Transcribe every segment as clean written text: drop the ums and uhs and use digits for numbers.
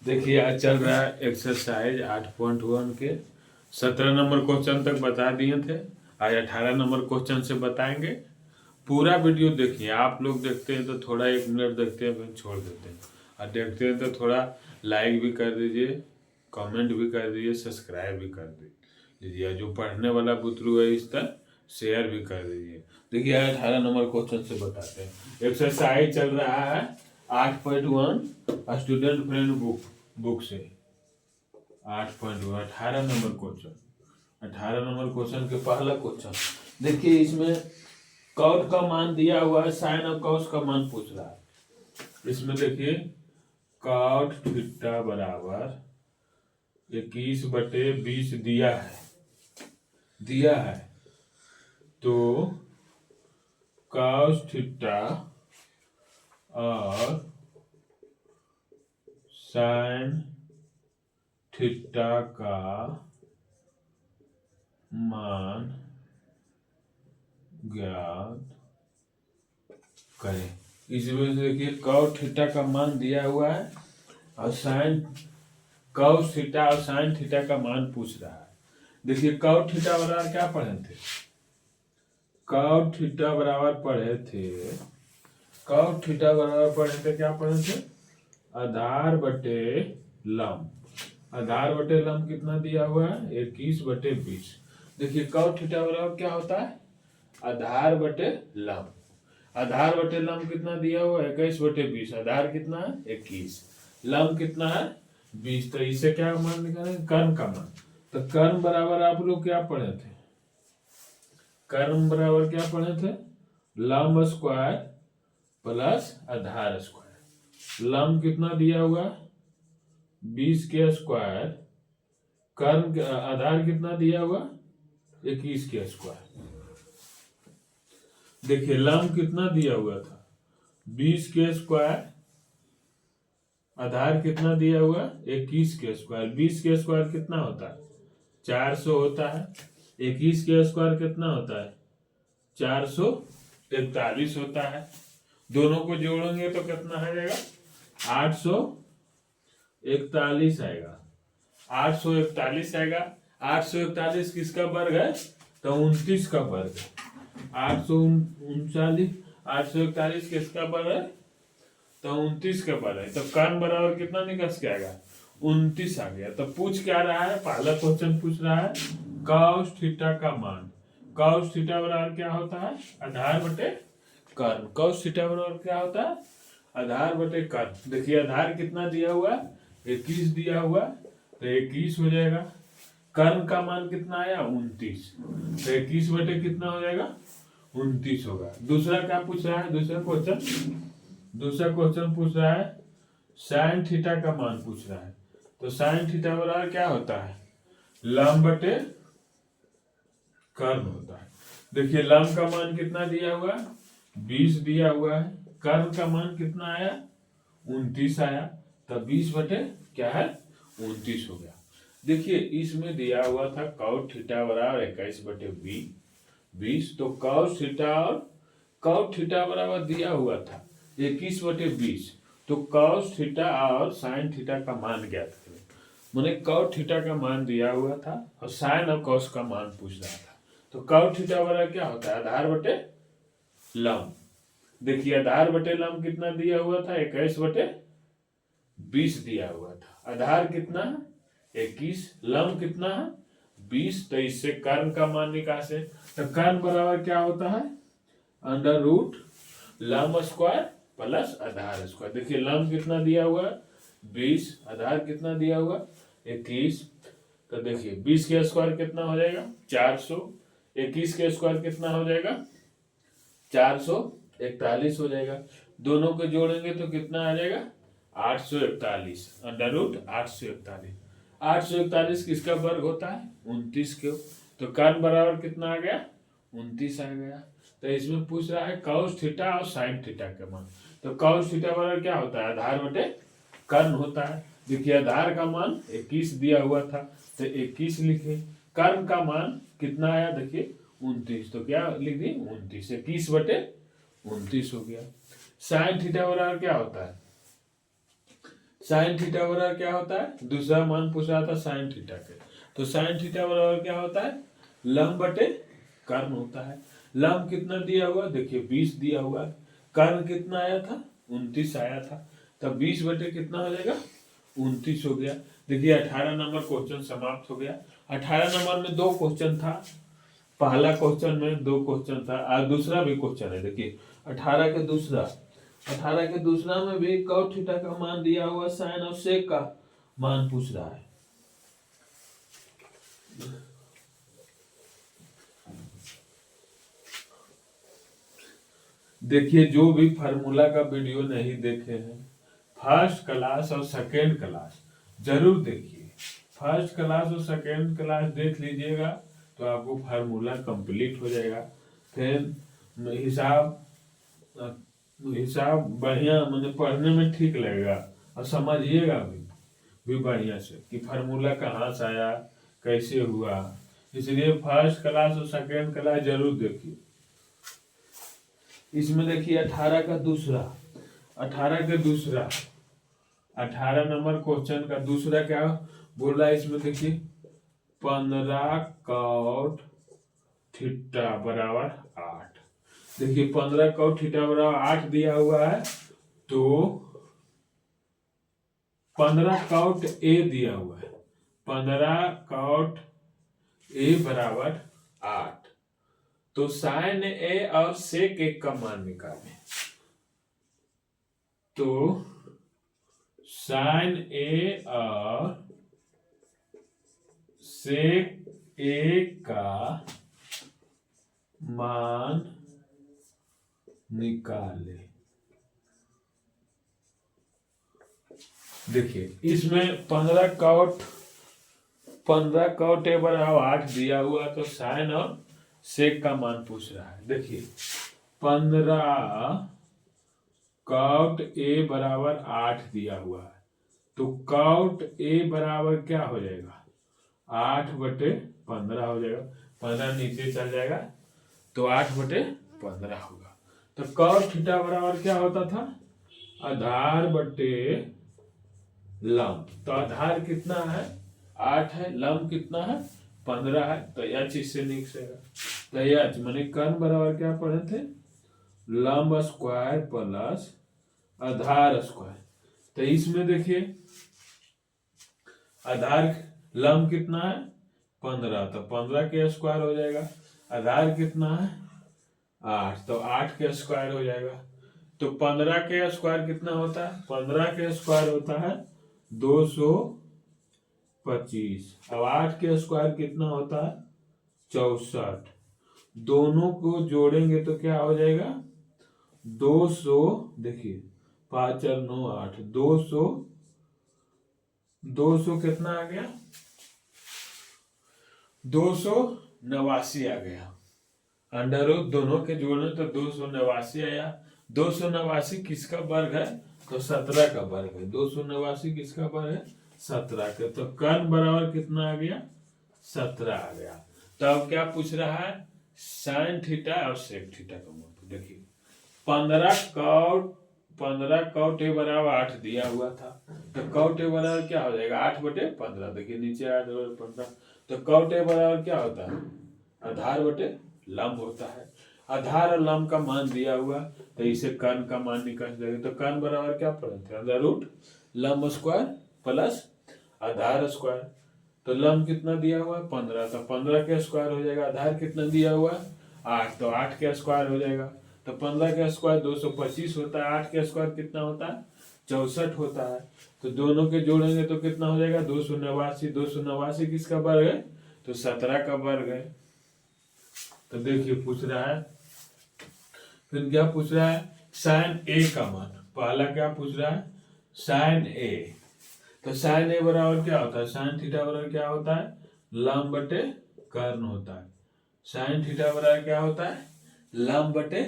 देखिए आज चल रहा है एक्सरसाइज 8.1 के 17 नंबर क्वेश्चन तक बता दिए थे। आज 18 नंबर क्वेश्चन से बताएंगे। पूरा वीडियो देखिए। आप लोग देखते हैं तो थोड़ा 1 मिनट देखते हैं फिर छोड़ देते हैं, और देखते हैं तो थोड़ा लाइक भी कर दीजिए, कमेंट भी कर दीजिए, सब्सक्राइब भी कर दीजिए। जो पढ़ने वाला बुतरू है इस तरह शेयर भी कर दीजिए। देखिए 18 नंबर क्वेश्चन से बताते हैं। एक्सरसाइज चल रहा है 8.1 स्टूडेंट फ्रेंड बुक से 8.1 18 नंबर क्वेश्चन। 18 नंबर क्वेश्चन के पहला क्वेश्चन देखिए। इसमें कॉट का मान दिया हुआ है, साइन और कॉस का मान पूछ रहा है। इसमें देखिए कॉट थीटा बराबर 21/20 दिया है तो कॉस थीटा और साइन थीटा का मान ज्ञात करें। इसमें देखिए कॉस थीटा का मान दिया हुआ है और साइन कॉस थीटा और साइन थीटा का मान पूछ रहा है। देखिए कॉस थीटा बराबर क्या पढ़े थे? कॉस थीटा बराबर पढ़े थे क्या पढ़े थे? आधार बटे लंब। आधार बटे लंब कितना दिया हुआ है? 21/20। देखिए कॉस थीटा बराबर क्या होता है? आधार बटे लंब। आधार बटे लंब कितना दिया हुआ है? 21/20। आधार कितना है? 21। लंब कितना है? 20। तो इसे क्या मान निकालेंगे? कर्ण का मान। तो कर्ण बराबर आप लोग क्या पढ़े थे? कर्ण बराबर क्या पढ़े थे? लंब स्क्वायर प्लस आधार स्क्वायर। लंब कितना दिया हुआ? 20 के स्क्वायर। कर्ण आधार कितना दिया हुआ? 21 के स्क्वायर। देखिए लंब कितना दिया हुआ था? 20 के स्क्वायर। आधार कितना दिया हुआ? 21 के स्क्वायर। 20 के स्क्वायर कितना होता है? 400 होता है। 21 के स्क्वायर कितना होता है? 441 होता है। दोनों को जोड़ेंगे तो कितना आ जाएगा? 841 आएगा। 841 आएगा। 841 किसका वर्ग है? तो 29 का वर्ग है। 841 किसका वर्ग है? तो 29 का वर्ग है। तो कर्ण बराबर कितना निकल के आएगा? 29 आ गया। तो पूछ क्या रहा है? पहला क्वेश्चन पूछ रहा है कॉस थीटा का मान। कॉस थीटा बराबर क्या होता है? आधार बटे कर्ण। कॉस थीटा बराबर क्या होता है? आधार बटे कर्ण। देखिए आधार कितना दिया हुआ? 21 दिया हुआ, तो 21 हो जाएगा। कर्ण का मान कितना आया? 29। तो 21 बटे कितना हो जाएगा? 29 होगा। दूसरा क्या पूछ रहा है? दूसरा क्वेश्चन पूछ रहा है साइन थीटा का मान पूछ रहा है। तो साइन थीटा बराबर क्या होता है? लंब बटे कर्ण होता है। देखिए लंब का मान कितना दिया हुआ? 20 दिया हुआ है। कर्ण का मान कितना आया? 29 आया। तो 20 बटे क्या है? 29 हो गया। देखिए इसमें दिया हुआ था कॉस थीटा बराबर 21/20। तो कॉस थीटा बराबर दिया हुआ था 21/20। तो कॉस थीटा और साइन थीटा का मान ज्ञात करें। मैंने कॉस थीटा का मान दिया हुआ था और साइन और कॉस का मान पूछ रहा था। तो कॉस थीटा बराबर क्या होता है? आधार बटे लंब। देखिए आधार बटे लंब कितना दिया हुआ था? 21/20 दिया हुआ था। आधार कितना है? 21। लंब कितना है? 20। तो इससे कर्ण का मान निकासे। तो कर्ण बराबर क्या होता है? अंडर रूट लंब स्क्वायर प्लस आधार स्क्वायर। देखिए लंब कितना दिया हुआ है? 20। आधार कितना दिया हुआ? 21। तो देखिए 20 के स्क्वायर कितना हो जाएगा? 400। 21 के स्क्वायर कितना हो जाएगा? 441 हो जाएगा। दोनों को जोड़ेंगे तो कितना आ जाएगा? 841। Under root 841। 841 किसका वर्ग होता है? 29 के। तो कर्ण बराबर कितना आ गया? 29 आ गया। तो इसमें पूछ रहा है कॉस थीटा और साइन थीटा का मान। तो कॉस थीटा बराबर क्या होता है? आधार बटे कर्ण होता है। देखिए आधार का मान 21 दिया हुआ था, तो 21 लिखे। कर्ण का मान कितना आया? देखिए 29। तो क्या लिख दी? 29। 21/29 हो गया। साइन थीटा बराबर क्या होता है? साइन थीटा बराबर क्या होता है, दूसरा मान पूछ रहा था साइन थीटा के, तो साइन थीटा बराबर क्या होता है, लंब बटे कर्ण होता है। लंब कितना दिया हुआ, देखिए 20 दिया हुआ है, कर्ण कितना आया था, 29 आया था, तब 20 बटे कितना हो जाएगा, 29 हो गया। देखिए 18 नंबर क्वेश्चन समाप्त हो गया। 18 नंबर में 2 क्वेश्चन था, पहला क्वेश्चन में 2 क्वेश्चन था और दूसरा भी क्वेश्चन है। देखिए 18 के दूसरा में भी cos थीटा का मान दिया हुआ, साइन और सेक का मान पूछ रहा है। देखिए जो भी फार्मूला का वीडियो नहीं देखे हैं, फर्स्ट क्लास और सेकेंड क्लास जरूर देखिए। फर्स्ट क्लास और सेकेंड क्लास देख लीजिएगा तो आपको फार्मूला कंप्लीट हो जाएगा। फिर हिसाब बढ़िया मतलब पढ़ने में ठीक लगेगा और समझिएगा भी बढ़िया से कि फार्मूला कहाँ से आया, कैसे हुआ। इसलिए फर्स्ट क्लास और सेकेंड क्लास जरूर देखिए। इसमें देखिए 18 के दूसरा 18 नंबर क्वेश्चन का दूसरा क्या बोल रहा है, इसमें देखिए 15 cot थीटा बराबर 8। देखिए 15 cot थीटा बराबर 8 दिया हुआ है, तो 15 cot a दिया हुआ है, 15 cot a बराबर 8, तो साइन ए और सेक ए का मान निकालें। तो साइन ए और सेक ए का मान निकाले। देखिए इसमें 15 cot ए बराबर 8 दिया हुआ, तो साइन और सेक का मान पूछ रहा है। देखिए 15 cot ए बराबर 8 दिया हुआ है, तो cot ए बराबर क्या हो जाएगा, 8 बटे 15 हो जाएगा। 15 नीचे चल जाएगा तो 8 बटे 15 होगा। तो cot थीटा बराबर क्या होता था, आधार बटे लंब। तो आधार कितना है, 8 है, लंब कितना है, 15 है, तो यह चीज से निकलेगा। तो यह मैंने कर्ण बराबर क्या पढ़े थे, लंब स्क्वायर प्लस आधार स्क्वायर। तो इसमें देखिए आधार लंब कितना है 15, तो 15 के स्क्वायर हो जाएगा। आधार कितना है 8, तो 8 के स्क्वायर हो जाएगा। तो 15 के स्क्वायर कितना होता है, 15 के स्क्वायर होता है 225। अब 8 के स्क्वायर कितना होता है 64। दोनों को जोड़ेंगे तो क्या हो जाएगा 200। देखिए 5 और 9 8, 200 कितना आ गया 289 आ गया। अंडर रूट दोनों के जोड़ने तो 289 आया। 289 किसका वर्ग है, तो 17 का वर्ग है। 289 किसका वर्ग है, 17 का। तो कर्ण बराबर कितना आ गया 17 आ गया। तो अब क्या पूछ रहा है, साइन थीटा और सेक थीटा का मान। देखिए 15 cot ए बराबर 8 दिया हुआ था, तो cot ए बराबर क्या हो जाएगा 8 बटे 15। देखिए नीचे 8 बटे 15, तो cot ए बराबर क्या होता है, आधार बटे लंब होता है। आधार और लंब का मान दिया हुआ, तो इसे कर्ण का मान निकाल देंगे। तो कर्ण बराबर क्या पढ़े थे, अंडर रूट लंब स्क्वायर प्लस आधार स्क्वायर। तो लंब कितना दिया हुआ है 15, तो 15 के स्क्वायर हो जाएगा। आधार कितना दिया हुआ है 8, तो 8 के स्क्वायर हो जाएगा। तो 15 का स्क्वायर 225 होता है, 8 का स्क्वायर कितना होता है 64 होता है। तो दोनों के जोड़ेंगे तो कितना हो जाएगा 289। 289 किसका वर्ग है, तो 17 का वर्ग है। तो देखिए पूछ रहा है, फिर क्या पूछ रहा है, साइन ए का मान। पहला क्या पूछ रहा है, साइन ए। तो साइन ए बराबर क्या होता है, साइन थीटा बराबर क्या होता है, लंब बटे कर्ण होता है। साइन थीटा बराबर क्या होता है, लंब बटे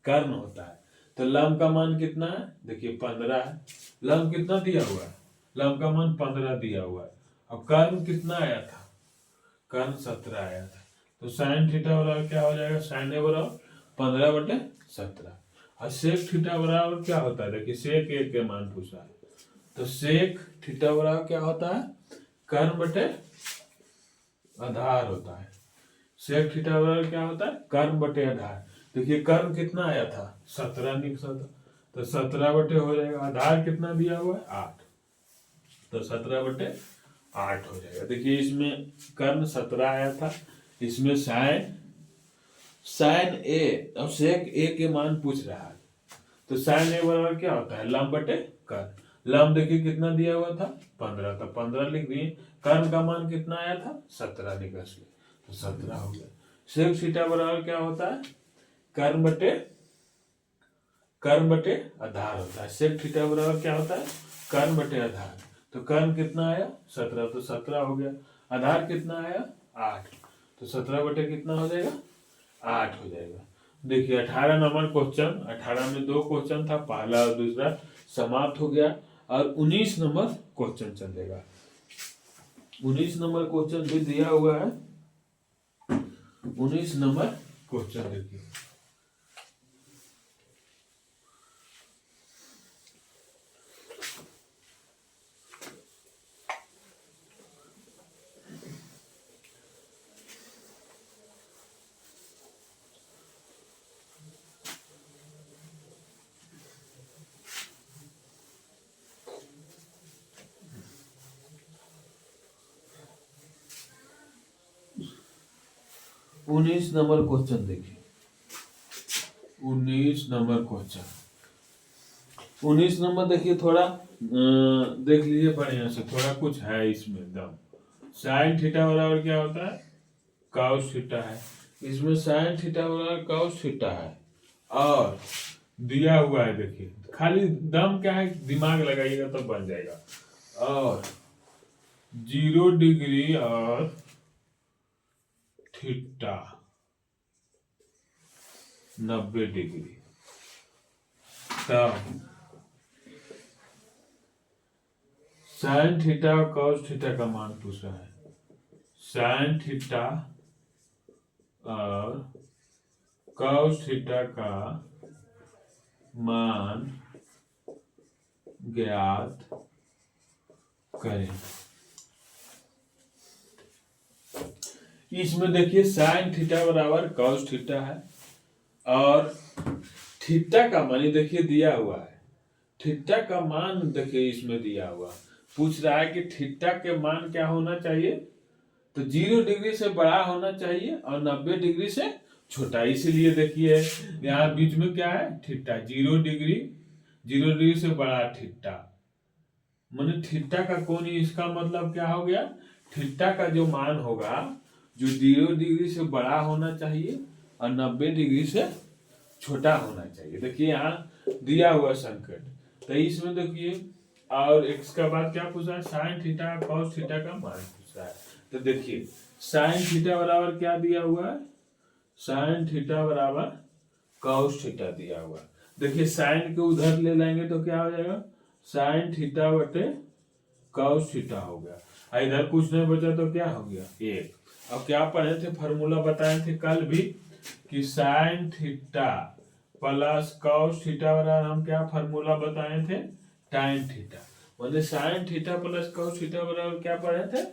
कर्ण होता है। तो लंब का मान कितना है, देखिए 15 है। लंब कितना दिया हुआ है, लंब का मान 15 दिया हुआ है। अब कर्ण कितना आया था, कर्ण 17 आया था। तो साइन थीटा बराबर क्या हो जाएगा, साइन ए बराबर 15 बटे 17। और सेक थीटा बराबर क्या होता है, देखिए सेक ए के मान पूछा है, तो सेक थीटा बराबर क्या होता है, कर्ण बटे आधार होता है। सेक थीटा बराबर क्या होता है, कर्ण बटे आधार। देखिए कर्ण कितना आया था 17 निक 17, तो 17 बटे हो जाएगा, आधार कितना दिया हुआ है 8, तो 17 बटे 8 हो जाएगा। देखिए इसमें कर्ण 17 आया था, इसमें साइन ए, अब सेक ए के मान पूछ रहा है, तो साइन ए बराबर क्या होता है, लंब बटे कर्ण। लंब देखिए कितना दिया हुआ था 15, तो 15 लिख दिए। कर्ण का मान कितना आया था 17 निकाल लिए, तो 17 हो गया। सेक थीटा बराबर क्या होता है, कर्ण बटे आधार होता है। सेक थीटा बराबर क्या होता है, कर्ण बटे आधार। तो कर्ण कितना आया 17, तो 17 हो गया। आधार कितना आया 8, तो 17 बटे कितना हो जाएगा 8 हो जाएगा। देखिए 18 नंबर क्वेश्चन, 18 में 2 क्वेश्चन था, पहला और दूसरा समाप्त हो गया। और 19 नंबर क्वेश्चन चलेगा। 19 नंबर क्वेश्चन भी दिया हुआ है। 19 नंबर क्वेश्चन देखिए, उन्नीस नंबर क्वेश्चन देखिए। 19 नंबर क्वेश्चन, 19 नंबर देखिए, थोड़ा देख लीजिए बढ़िया से, थोड़ा कुछ है इसमें दम। साइन थीटा बराबर क्या होता है, कॉस थीटा है। इसमें साइन थीटा बराबर कॉस थीटा है और दिया हुआ है। देखिए खाली दम क्या है, दिमाग लगाइएगा तो बन जाएगा। और 0 डिग्री और थीटा 90 डिग्री, तब साइन थीटा और कॉस थीटा का मान पूछ रहा है। साइन थीटा और कॉस थीटा का मान ज्ञात करें। इसमें देखिए साइन थीटा बराबर कॉस थीटा है और थीटा का मान देखिए दिया हुआ है। थीटा का मान देखिए इसमें दिया हुआ, पूछ रहा है कि थीटा के मान क्या होना चाहिए, तो 0 डिग्री से बड़ा होना चाहिए और 90 डिग्री से छोटा। इसीलिए देखिए यहाँ बीच में क्या है थीटा, 0 डिग्री से बड़ा थीटा, माने थीटा का कोण, इसका मतलब क्या हो गया, थीटा का जो मान होगा जो 0 डिग्री से बड़ा होना चाहिए और 90 डिग्री से छोटा होना चाहिए। देखिए यहाँ दिया हुआ संकेत, तो इसमें देखिए और x का बाद क्या पूछा है, साइन थीटा कॉस थीटा का मान पूछा है। तो देखिए साइन थीटा बराबर क्या दिया हुआ है, साइन थीटा बराबर कॉस थीटा दिया हुआ है। देखिए साइन के उधर ले लेंगे तो क्या हो जाएगा, साइन थीटा बटे कॉस थीटा हो गया। इधर कुछ नहीं बचा तो क्या हो गया 1। अब क्या पढ़े थे, फार्मूला बताए थे कल भी कि sine theta plus cos theta बराबर, हम क्या फार्मूला बताए थे, टाइन थीटा। मतलब sine theta plus cos theta बराबर क्या पढ़े थे,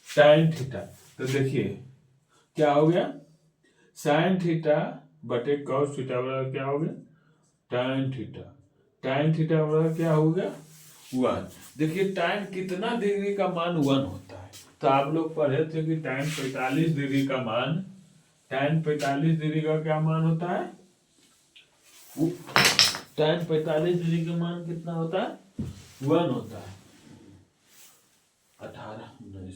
टाइन थीटा। तो देखिए क्या हो गया, साइन थीटा बटे कॉस थीटा बराबर क्या हो गया, टाइन थीटा। टाइन थीटा बराबर क्या हो गया 1। देखिए टाइन कितना डिग्री का मान 1 होता है, तो आप लोग पढ़े थे कि टाइन 45 डिग्री का मान, टाइन 45 डिग्री का क्या मान होता है, टाइन 45 डिग्री का मान कितना होता है 1 होता है। 18 19,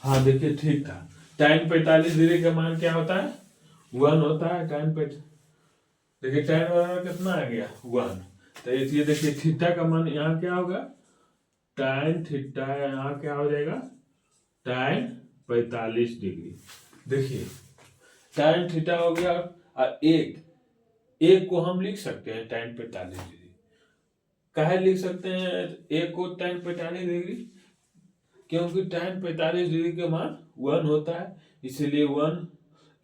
हाँ देखिए ठीक था। टाइन 45 डिग्री का मान क्या होता है 1 होता है। टाइन पे देखिए टाइन बराबर कितना आ गया 1, तो ये देखिए थीटा का मान यहाँ क्या होगा, टाइन थीटा यहाँ क्या हो जाएगा, टाइन 45 डिग्री। देखिए टाइन थीटा हो गया और एक को हम लिख सकते हैं टाइन 45 डिग्री। काहे लिख सकते हैं एक को टाइन 45 डिग्री, क्योंकि टाइन 45 डिग्री के मान 1 होता है, इसीलिए 1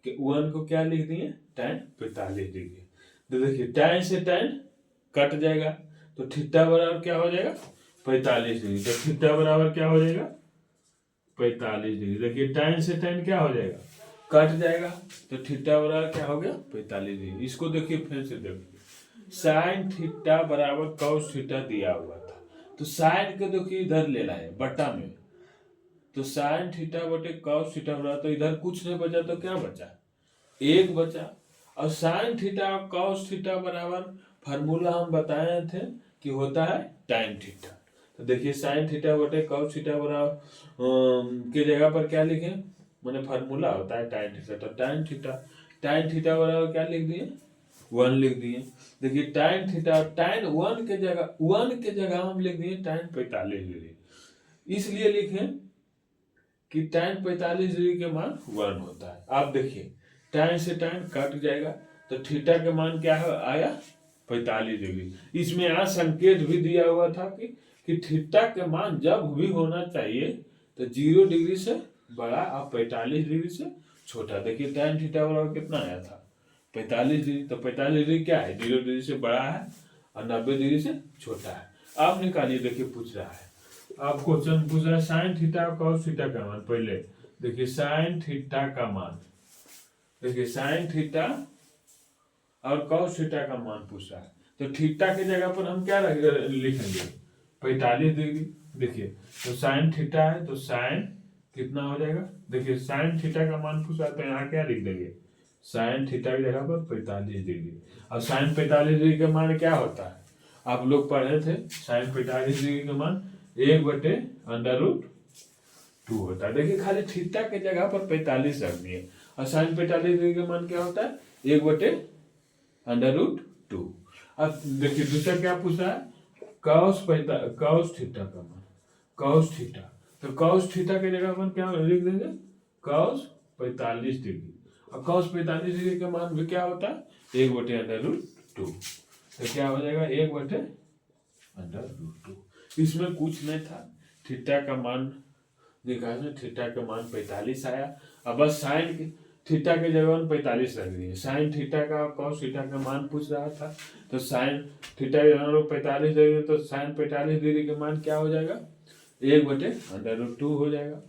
वन को क्या लिख दिए, tan 45 डिग्री। तो देखिए tan से tan कट जाएगा, तो थीटा बराबर क्या हो जाएगा, 45 डिग्री। तो थीटा बराबर क्या हो जाएगा, 45 डिग्री। देखिए tan से tan क्या हो जाएगा, कट जाएगा, तो थीटा बराबर क्या हो गया, 45 डिग्री। इसको देखिए फिर से देखिए, साइन थीटा बराबर कॉस थीटा दिया हुआ था, तो साइन को देखिए इधर ले लाए बटा में, तो साइन थीटा बटे कॉस थीटा बराबर, तो इधर कुछ नहीं बचा, तो क्या बचा, एक बचा। और साइन थीटा और कॉस थीटा बराबर फार्मूला हम बताए थे कि होता है टाइन थीटा। तो देखिए साइन थीटा बटे कॉस थीटा बराबर के जगह पर क्या लिखे, मैंने फार्मूला होता है टाइन थीटा, तो टाइन थीटा बराबर क्या लिख दिए, 1 लिख दिए। देखिए टाइन थीटा, टाइन 1 के जगह हम लिख दिए टाइन 45 डिग्री। इसलिए लिखे कि टाइन 45 डिग्री के मान 1 होता है। आप देखिए टाइन से टाइन कट जाएगा, तो थीटा के मान क्या है, आया 45 डिग्री। इसमें यहाँ संकेत भी दिया हुआ था कि थीटा के मान जब भी होना चाहिए तो 0 डिग्री से बड़ा और 45 डिग्री से छोटा। देखिए tan थीटा बराबर कितना आया था, 45 डिग्री। तो 45 डिग्री क्या है, 0 डिग्री से बड़ा है और 90 डिग्री से छोटा है। आप निकालिए, देखिए पूछ रहा है, आप क्वेश्चन पूछ रहा है साइन थीटा और कॉस थीटा का मान। पहले देखिए साइन थीटा का मान, देखिए साइन थीटा और कॉस थीटा का मान पूछ रहा है, तो थीटा के जगह पर हम क्या लिखेंगे, 45 डिग्री। देखिए तो साइन थीटा है, तो साइन कितना हो जाएगा, देखिए साइन थीटा का मान पूछा, तो यहाँ क्या लिख देंगे, साइन थीटा की जगह पर 45 डिग्री। और साइन 45 डिग्री का मान क्या होता है, आप लोग पढ़े थे, साइन 45 डिग्री का मान 1/√2 होता है। देखिए खाली थीटा के जगह पर 45 रख दिए, और साइन 45 डिग्री का मान क्या होता है, 1/√2। अब देखिए दूसरा क्या पूछा है, कॉस थीटा का मान, कॉस थीटा, तो कॉस थीटा के जगह पर क्या लिख देंगे, कॉस 45 डिग्री। और कॉस 45 डिग्री का मान भी क्या होता है, 1/√2। तो क्या हो जाएगा, 1/√2। इसमें कुछ नहीं था, थीटा का मान निकालना, थीटा का मान 45 आया। अब बस साइन थीटा के जगह में 45 रख दिए। साइन थीटा का कॉस थीटा का मान पूछ रहा था, तो साइन थीटा के जगह 45 देंगे, तो साइन 45 डिग्री के मान क्या हो जाएगा, 1/√2 हो जाएगा।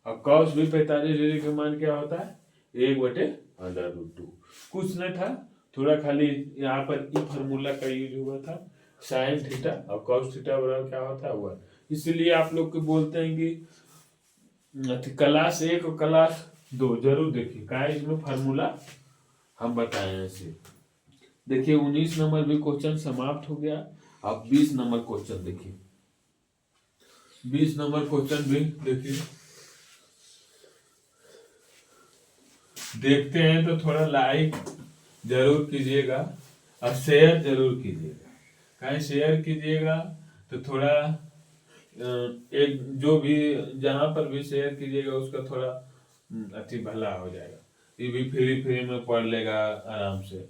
और कॉस भी 45 डिग्री के मान क्या होता है, 1/√2। कुछ नहीं था, थोड़ा खाली यहाँ पर ई फार्मूला का यूज हुआ था, साइन थीटा और कॉस थीटा बराबर क्या होता है, हुआ। इसलिए आप लोग को बोलते हैं कि क्लास 1 और क्लास 2 जरूर देखिए, क्या इसमें फार्मूला हम बताए हैं इसे। देखिए 19 नंबर भी क्वेश्चन समाप्त हो गया। अब 20 नंबर क्वेश्चन देखिए, 20 नंबर क्वेश्चन भी देखिए, देखते हैं तो थोड़ा लाइक जरूर कीजिएगा और शेयर जरूर कीजिएगा। कहीं शेयर कीजिएगा तो थोड़ा एक जो भी जहाँ पर भी शेयर कीजिएगा उसका थोड़ा अच्छी भला हो जाएगा। ये भी फ्री में पढ़ लेगा आराम से।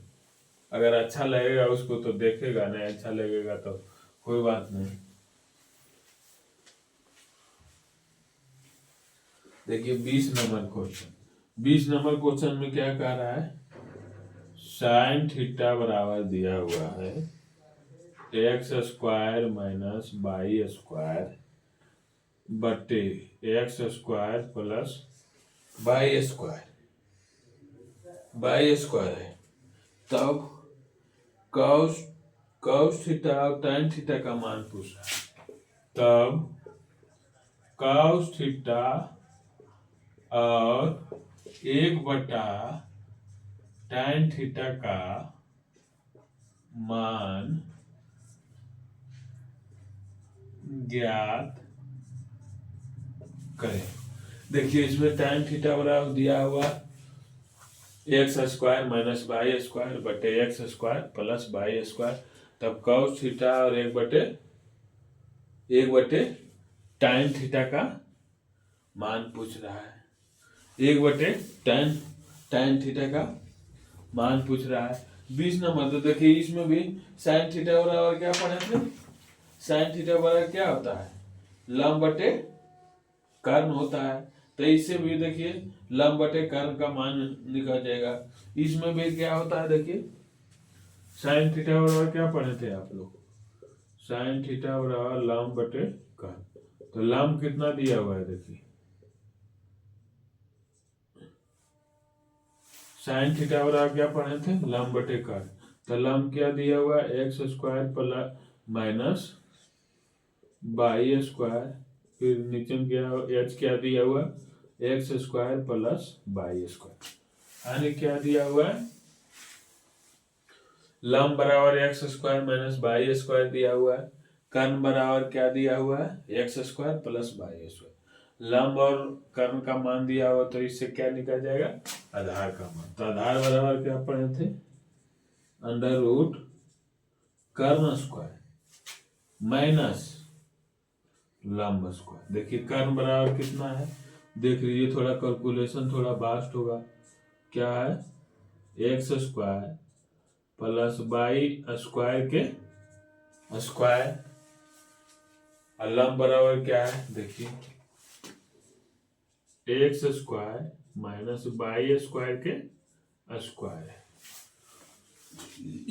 अगर अच्छा लगेगा उसको तो देखेगा, नहीं अच्छा लगेगा तो कोई बात नहीं। देखिए 20 नंबर क्वेश्चन, 20 नंबर क्वेश्चन में क्या कह रहा है, साइन थीटा बराबर दिया हुआ है x² - y² बटे x² + y² है। तब cos थीटा और tan थीटा का मान पूछ रहा है। तब cos थीटा और 1/tan थीटा का मान ज्ञात करें। देखिए इसमें tan थीटा बराबर दिया हुआ x² - y² बटे x² + y²। तब cos थीटा और 1/tan थीटा का मान पूछ रहा है, 1/tan थीटा का मान पूछ रहा है। 20 नंबर। तो देखिए इसमें भी साइन थीटा बराबर क्या पढ़े थे, साइन थीटा बराबर क्या होता है, लंब बटे कर्ण होता है। तो इससे भी देखिए लंब बटे कर्ण का मान निकल जाएगा। इसमें भी क्या होता है देखिए, साइन थीटा बराबर क्या पढ़े थे आप लोग, साइन थीटा बराबर लंब बटे कर्ण। तो लंब कितना दिया हुआ है देखिए, साइन थीटा बराबर क्या पढ़े थे, लंब बटे कर्ण। तो लंब क्या दिया हुआ है, x square plus minus y square, फिर नीचे में क्या एच क्या दिया हुआ, x square plus y square. यानी क्या दिया हुआ है, लंब बराबर x square minus y square दिया हुआ है। कर्ण बराबर क्या दिया हुआ है, x square plus y square. लंब और कर्ण का मान दिया हुआ, तो इससे क्या निकल जाएगा, आधार का मान। तो आधार बराबर क्या पढ़े थे, अंडर रूट कर्ण स्क्वायर माइनस लंब स्क्वायर। देखिए कर्ण बराबर कितना है, देख लीजिए, थोड़ा कैलकुलेशन थोड़ा वास्ट होगा। क्या है, x square plus y square के स्क्वायर, और लंब बराबर क्या है देखिए, x square minus y square के स्क्वायर है।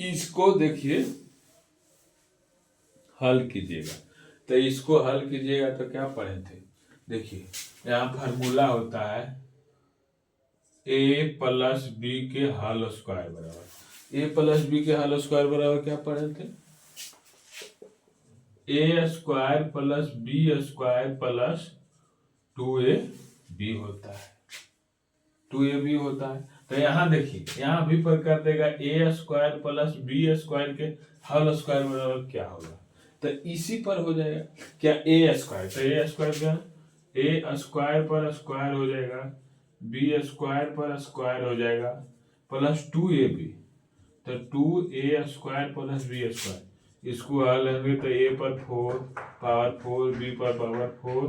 इसको देखिए हल कीजिएगा, तो इसको हल कीजिएगा तो क्या पढ़े थे देखिए, यहाँ फार्मूला होता है ए प्लस बी के होल स्क्वायर बराबर, ए प्लस बी के होल स्क्वायर बराबर क्या पढ़े थे, A square plus B square plus 2ab होता है, 2ab होता है। तो यहाँ देखिए, यहाँ भी पर कर देगा ए स्क्वायर प्लस बी स्क्वायर के होल स्क्वायर बराबर क्या होगा, तो इसी पर हो जाएगा क्या, ए स्क्वायर, तो ए स्क्वायर क्या, ए स्क्वायर पर स्क्वायर हो जाएगा, बी स्क्वायर पर स्क्वायर हो जाएगा, प्लस 2ab, तो 2a square plus B square. इसको हल लेंगे तो a पर 4 पावर 4, b पर power 4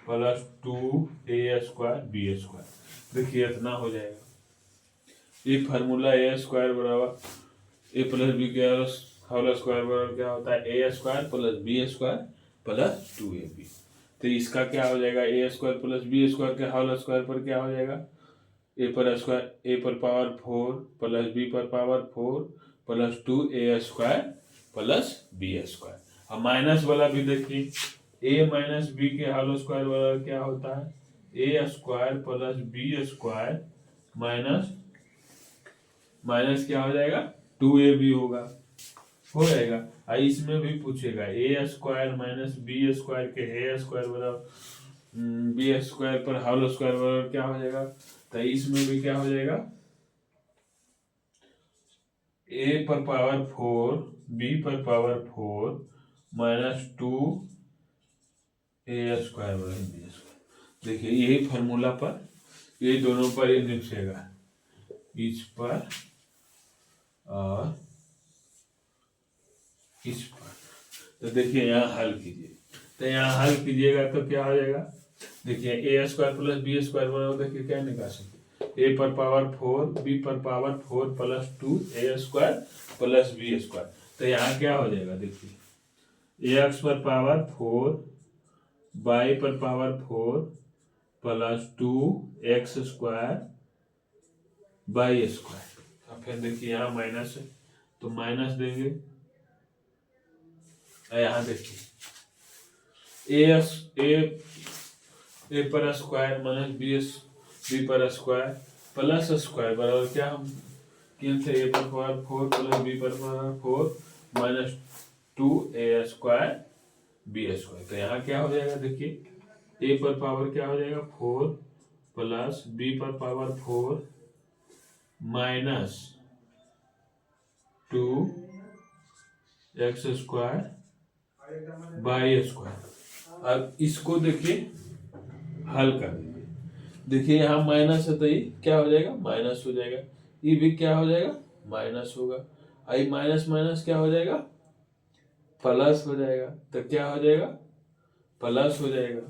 plus 2a square B square. देखिए इतना हो जाएगा। ये फार्मूला ए स्क्वायर बराबर ए प्लस बी के होल स्क्वायर बराबर क्या होता है, A square plus B square plus 2ab। तो इसका क्या हो जाएगा, A square plus B square के होल स्क्वायर पर क्या हो जाएगा, ए पर स्क्वायर, ए पर पावर 4 प्लस बी पर power 4 plus 2a square plus B square. अब माइनस वाला भी देखिए, ए माइनस बी के होल स्क्वायर वाला क्या होता है, A square plus B square minus minus क्या हो जाएगा, 2ab होगा, हो जाएगा। इसमें भी पूछेगा ए स्क्वायर माइनस बी स्क्वायर के ए स्क्वायर बराबर बी स्क्वायर पर होल स्क्वायर बराबर क्या हो जाएगा, तो इसमें भी क्या हो जाएगा, ए पर पावर 4 बी पर पावर 4 माइनस 2 ए स्क्वायर बराबर बी स्क्वायर। देखिए यही फॉर्मूला पर, ये दोनों पर ये निपटेगा, इस पर और इस पर। तो देखिए यहाँ हल कीजिए, तो यहाँ हल कीजिएगा तो क्या हो जाएगा, देखिए a square plus B square बराबर देखिए क्या निकाल सकते, ए पर पावर 4 बी पर power 4 plus 2a square plus B square. तो यहाँ क्या हो जाएगा देखिए, एक्स पर पावर 4 वाई पर power 4 plus 2x square y square. अब फिर देखिए यहाँ माइनस है तो माइनस देंगे, यहाँ देखिए ए पर स्क्वायर माइनस बी पर स्क्वायर प्लस स्क्वायर बराबर क्या हम किए थे, ए पर पावर 4 प्लस बी पर power 4 minus 2a square B square. तो यहाँ क्या हो जाएगा देखिए, ए पर पावर क्या हो जाएगा 4 प्लस बी पर power 4 minus 2x square y square. अब इसको देखिए हल कर दीजिए, देखिए यहाँ माइनस है तो ये क्या हो जाएगा, माइनस हो जाएगा, ये भी क्या हो जाएगा, माइनस होगा, आई माइनस माइनस क्या हो जाएगा, प्लस हो जाएगा। तो क्या हो जाएगा, प्लस हो जाएगा।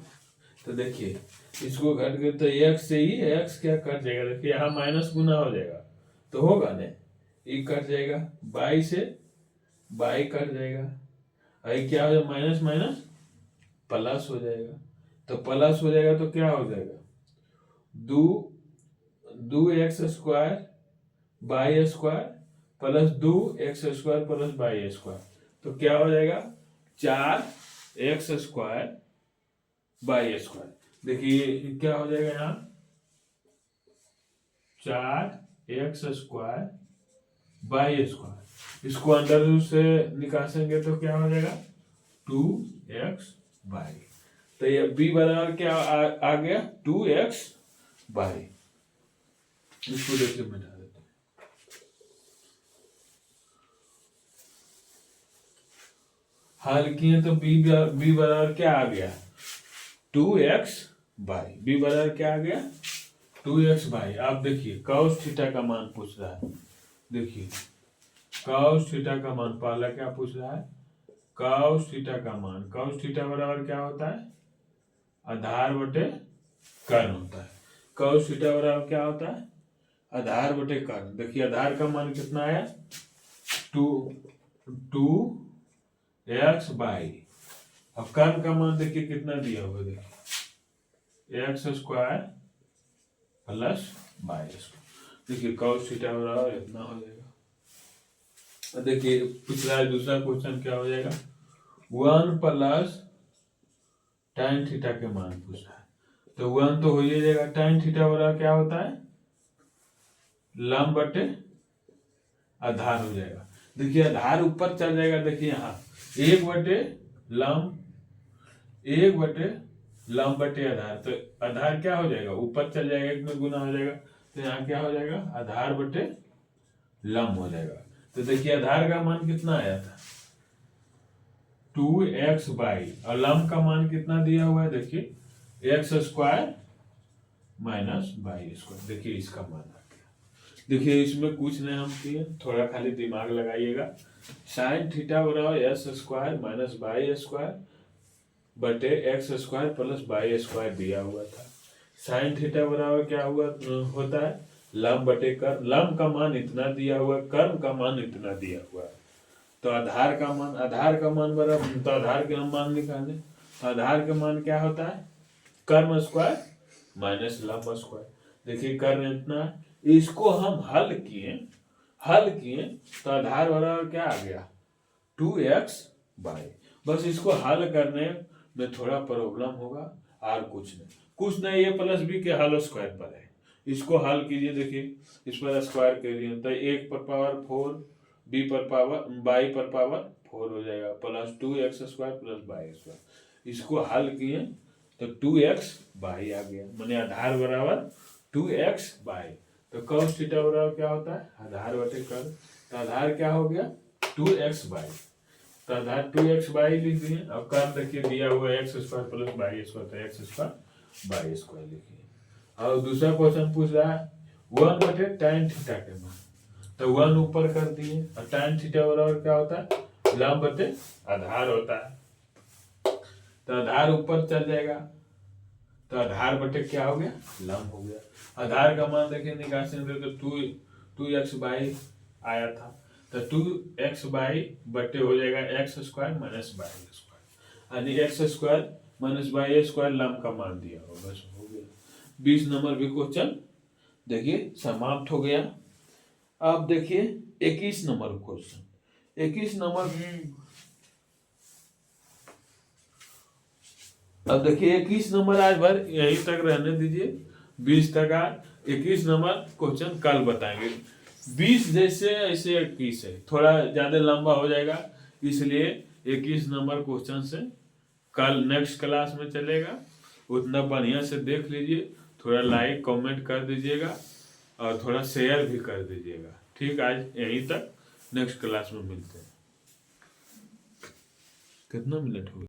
तो देखिए इसको घट के तो एक्स से ही एक्स क्या कट जाएगा, देखिए यहाँ माइनस गुना हो जाएगा तो होगा ना, ये कट जाएगा, बाई से बाई कट जाएगा, आई क्या हो जाएगा, माइनस माइनस प्लस हो जाएगा। तो प्लस हो जाएगा तो क्या हो जाएगा, 2 2x² y² plus 2x² plus y²। तो क्या हो जाएगा 4x² y²। देखिए क्या हो जाएगा यहाँ 4x² y²। इसको अंडर रूट से निकालेंगे तो क्या हो जाएगा 2xy। तो ये b बराबर क्या आ गया 2xy। इसको देखिए मिटा देते हैं। हल किए तो b बराबर क्या आ गया 2xy। b बराबर क्या आ गया 2xy। आप देखिए cos थीटा का मान पूछ रहा है। देखिए cos थीटा का मान पहला क्या पूछ रहा है cos थीटा का मान। cos थीटा बराबर क्या होता है आधार बटे कर्ण होता है। cos थीटा बराबर क्या होता है आधार बटे कर्ण। देखिए आधार का मान कितना है 2xy। अब कर्ण का मान देखिए कितना दिया हुआ देखिए x² प्लस y²। देखिए cos थीटा बराबर इतना हो जाएगा। देखिए पिछला दूसरा क्वेश्चन क्या हो जाएगा 1 प्लस tan थीटा के मान पूछ रहा है। तो 1 तो हो ही जाएगा। tan थीटा बराबर क्या होता है लंब बटे आधार हो जाएगा। देखिए आधार ऊपर चल जाएगा। देखिए यहाँ 1 बटे लंब बटे आधार। तो आधार क्या हो जाएगा ऊपर चल जाएगा 1 में गुना हो जाएगा। तो यहाँ क्या हो जाएगा आधार बटे लंब हो जाएगा। तो देखिए आधार का मान कितना आया था 2xy और लंब का मान कितना दिया हुआ है देखिए x² माइनस y²। देखिए इसका मान आ गया। देखिए इसमें कुछ नहीं हम किए थोड़ा खाली दिमाग लगाइएगा। साइन थीटा बराबर s² माइनस y² बटे x² प्लस y² दिया हुआ था। साइन थीटा बराबर क्या हुआ होता है लंब बटे कर्ण। लंब का मान इतना दिया हुआ कर्ण का मान इतना दिया हुआ है। तो आधार का मान बराबर तो आधार के हम मान निकालें। तो आधार का मान क्या होता है कर्ण स्क्वायर माइनस लंब स्क्वायर। देखिए कर्ण इतना है। इसको हम हल किए तो आधार बराबर क्या आ गया 2xy। बस इसको हल करने में थोड़ा प्रॉब्लम होगा और कुछ नहीं। ये प्लस बी के हल स्क्वायर पर है। इसको हल कीजिए। देखिए इस पर स्क्वायर करिए तो 1 पर पावर 4 b पर पावर y पर पावर 4 हो जाएगा प्लस 2x² प्लस y²। इसको हल किए तो 2xy आ गया। माने आधार बराबर 2xy। तो cos थीटा बराबर क्या होता है आधार बटे कर्ण। तो आधार क्या हो गया 2xy। तो आधार 2xy लिख दिए। अब कर्ण देखिए दिया हुआ है x² प्लस y²। तो x² y² लिखिए। और दूसरा क्वेश्चन पूछ रहा है 1 बटे tan थीटा के मान। तो 1 ऊपर कर दिए और tan थीटा बराबर क्या होता है लंब बटे आधार होता है। तो आधार ऊपर चल जाएगा। तो आधार बटे क्या हो गया लंब हो गया। आधार का मान देखिए निकासी में तो 2xy आया था। तो 2xy बटे हो जाएगा x² माइनस y²। यानी x² माइनस y² लंब का मान दिया होगा। बस हो गया। 20 नंबर भी क्वेश्चन देखिए समाप्त हो गया। अब देखिए 21 नंबर क्वेश्चन। 21 नंबर अब देखिए 21 नंबर आज भर यहीं तक रहने दीजिए। 20 तक आ 21 नंबर क्वेश्चन कल बताएंगे। 20 जैसे ऐसे 21 है थोड़ा ज्यादा लंबा हो जाएगा इसलिए 21 नंबर क्वेश्चन से कल नेक्स्ट क्लास में चलेगा। उतना बढ़िया से देख लीजिए। थोड़ा लाइक कमेंट कर दीजिएगा और थोड़ा शेयर भी कर दीजिएगा। ठीक आज यहीं तक नेक्स्ट क्लास में मिलते हैं। कितना मिनट हो गया।